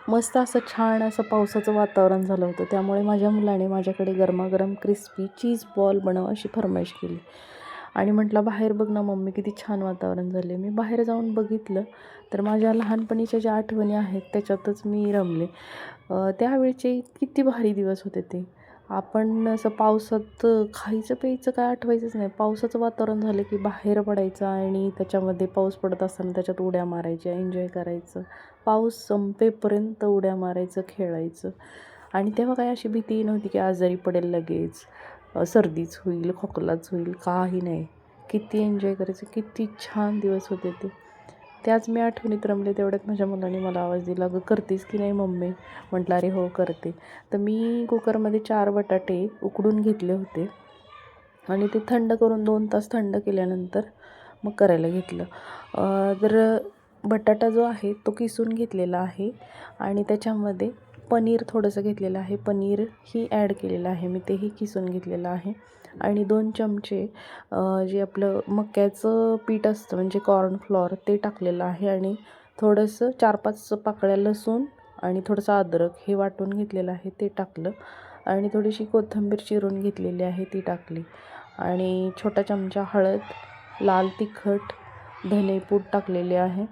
मस्त असं छान असं पावसाचं वातावरण झालं होतं. त्यामुळे माझ्या मुलाने माझ्याकडे गरमागरम क्रिस्पी चीज बॉल बनव अशी फर्माईश केली आणि म्हटलं, बाहेर बघ ना मम्मी, किती छान वातावरण झाले. मी बाहेर जाऊन बघितलं तर माझ्या लहानपणीच्या ज्या आठवणी आहेत त्याच्यातच मी रमले. त्यावेळचे किती भारी दिवस होते ते. आपण असं पावसात खायचं प्यायचं काय आठवायचंच नाही. पावसाचं वातावरण झालं की बाहेर पडायचं आणि त्याच्यामध्ये पाऊस पडत असताना त्याच्यात उड्या मारायच्या, एन्जॉय करायचं. पाऊस संपेपर्यंत उड्या मारायचं, खेळायचं. आणि तेव्हा काय अशी भीती नव्हती की आजारी पडेल लगेच, सर्दीच होईल, खोकलाच होईल, काही नाही. किती एन्जॉय करायचं, किती छान दिवस होते ते. त्याच मी आठवणीत रमले. तेवढ्यात माझ्या मुलाने मला आवाज दिला, "अगं करतेस की नाही मम्मी?" म्हटलं, "अरे हो करते." तर मी कुकरमध्ये 4 बटाटे उकडून घेतले होते आणि ते थंड करून 2 तास थंड केल्यानंतर मग करायला घेतलं. तर बटाटा जो आहे तो किसून घेतलेला आहे आणि त्याच्यामध्ये पनीर थोडंसं घेतलेलं आहे. पनीरही ॲड केलेलं आहे मी, तेही किसून घेतलेलं आहे आणि 2 चमचे जे आपलं मक्याचं पीठ असतं म्हणजे कॉर्नफ्लॉवर ते टाकलेलं आहे आणि थोडंसं 4-5 पाकळ्या लसूण आणि थोडंसं अद्रक हे वाटून घेतलेलं आहे ते टाकलं आणि थोडीशी कोथिंबीर चिरून घेतलेली आहे ती टाकली आणि छोटा चमचा हळद, लाल तिखट, धनेपूड टाकलेले आहे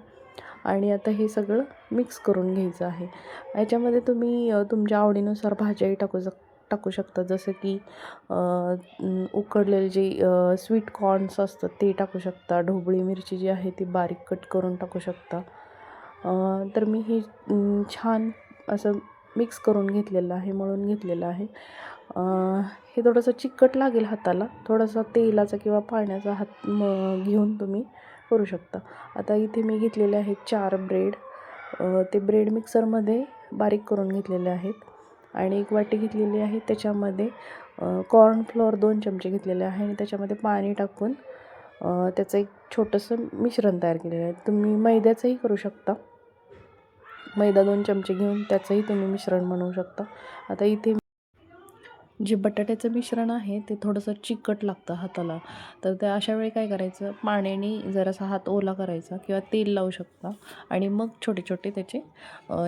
आणि आता हे सगळं मिक्स करून घ्यायचं आहे. याच्यामध्ये तुम्ही तुमच्या आवडीनुसार भाज्याही टाकू शकता, जसं की उकडलेले जे स्वीट कॉर्न्स असतात ते टाकू शकता. ढोबळी मिरची जी आहे ती बारीक कट करून टाकू शकता. तर मी हे छान असं मिक्स करून घेतलेलं आहे, मळून घेतलेलं आहे. हे थोडंसं चिकट लागेल हाताला, थोडासा तेलाचा किंवा पाण्याचा हात घेऊन तुम्ही करू शकता. आता इथे मी घेतलेले आहेत 4 ब्रेड. ते ब्रेड मिक्सरमध्ये बारीक करून घेतलेले आहेत आणि 1 वाटी घेतलेली आहे. त्याच्यामध्ये कॉर्नफ्लोअर 2 चमचे घेतलेले आहे आणि त्याच्यामध्ये पाणी टाकून त्याचं एक छोटंसं मिश्रण तयार केलेलं आहे. तुम्ही मैद्याचंही करू शकता. मैदा 2 चमचे घेऊन त्याचंही तुम्ही मिश्रण बनवू शकता. आता इथे जे बटाट्याचं मिश्रण आहे ते थोडंसं चिकट लागतं हाताला, तर त्या अशा वेळी काय करायचं, पाण्याने जरासा हात ओला करायचा किंवा तेल लावू शकता आणि मग छोटे छोटे त्याचे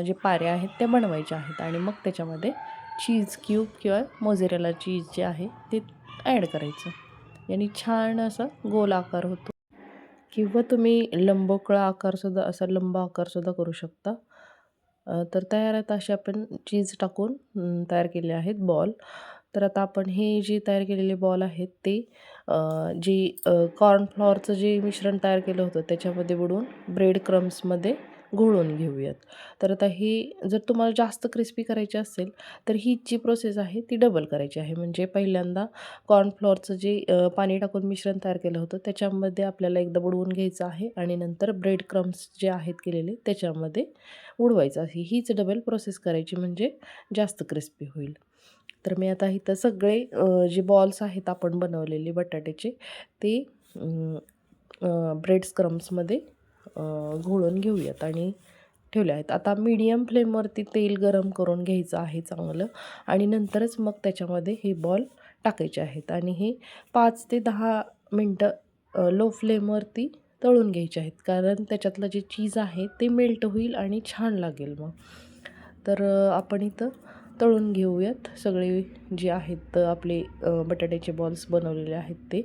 जे पारे आहेत ते बनवायचे आहेत आणि मग त्याच्यामध्ये चीज क्यूब किंवा मोझरेला चीज जे आहे ते ॲड करायचं. याने छान असा गोल आकार होतो किंवा तुम्ही लंबोकळा आकारसुद्धा, असा लंब आकारसुद्धा करू शकता. तर तयार आहेत असे आपण चीज टाकून तयार केले आहेत बॉल. तर आता आपण हे जे तयार केलेले बॉल आहेत ते जे कॉर्नफ्लॉवरचं जे मिश्रण तयार केलं होतं त्याच्यामध्ये बुडवून ब्रेड क्रम्समध्ये घोळून घेऊयात. तर आता हे जर तुम्हाला जास्त क्रिस्पी करायचे असेल तर ही जी प्रोसेस आहे ती डबल करायची आहे. म्हणजे पहिल्यांदा कॉर्नफ्लॉवरचं जे पाणी टाकून मिश्रण तयार केलं होतं त्याच्यामध्ये आपल्याला एकदा बुडवून घ्यायचं आहे आणि नंतर ब्रेड क्रम्स जे आहेत केलेले त्याच्यामध्ये उडवायचं आहे. हीच डबल प्रोसेस करायची म्हणजे जास्त क्रिस्पी होईल. तर मी आता इथं सगळे जे बॉल्स आहेत आपण बनवलेले बटाट्याचे ते ब्रेड क्रम्समध्ये घोळून घेऊयात आणि ठेवले आहेत. आता मीडियम फ्लेमवरती तेल गरम करून घ्यायचं आहे चांगलं आणि नंतरच मग त्याच्यामध्ये हे बॉल टाकायचे आहेत आणि हे 5 ते 10 मिनटं लो फ्लेमवरती तळून घ्यायचे आहेत, कारण त्याच्यातलं जे चीज आहे ते मेल्ट होईल आणि छान लागेल मग. तर आपण इथं तळून घेऊयात सगळे जे आहेत आपले बटाट्याचे बॉल्स बनवलेले आहेत ते.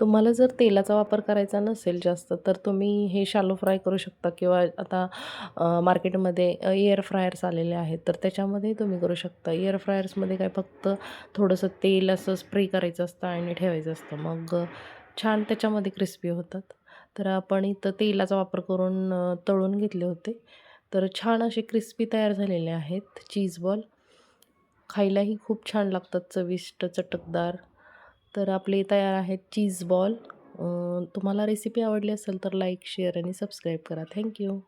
तुम्हाला जर तेलाचा वापर करायचा नसेल जास्त तर तुम्ही हे शॅलो फ्राय करू शकता किंवा आता मार्केटमध्ये एअर फ्रायर्स आलेले आहेत तर त्याच्यामध्ये तुम्ही करू शकता. एअर फ्रायर्समध्ये काय फक्त थोडंसं तेल असं स्प्रे करायचं असतं आणि ठेवायचं असतं, मग छान त्याच्यामध्ये क्रिस्पी होतात. तर आपण इथं तेलाचा वापर करून तळून घेतले होते. तर छान असे क्रिस्पी तयार झालेले आहेत चीज बॉल. खायलाही खूप छान लागतात, चविष्ट, चटकदार. तर आपले तयार आहेत चीज बॉल. तुम्हाला रेसिपी आवडली असेल तर लाईक, शेअर आणि सबस्क्राईब करा. थँक्यू.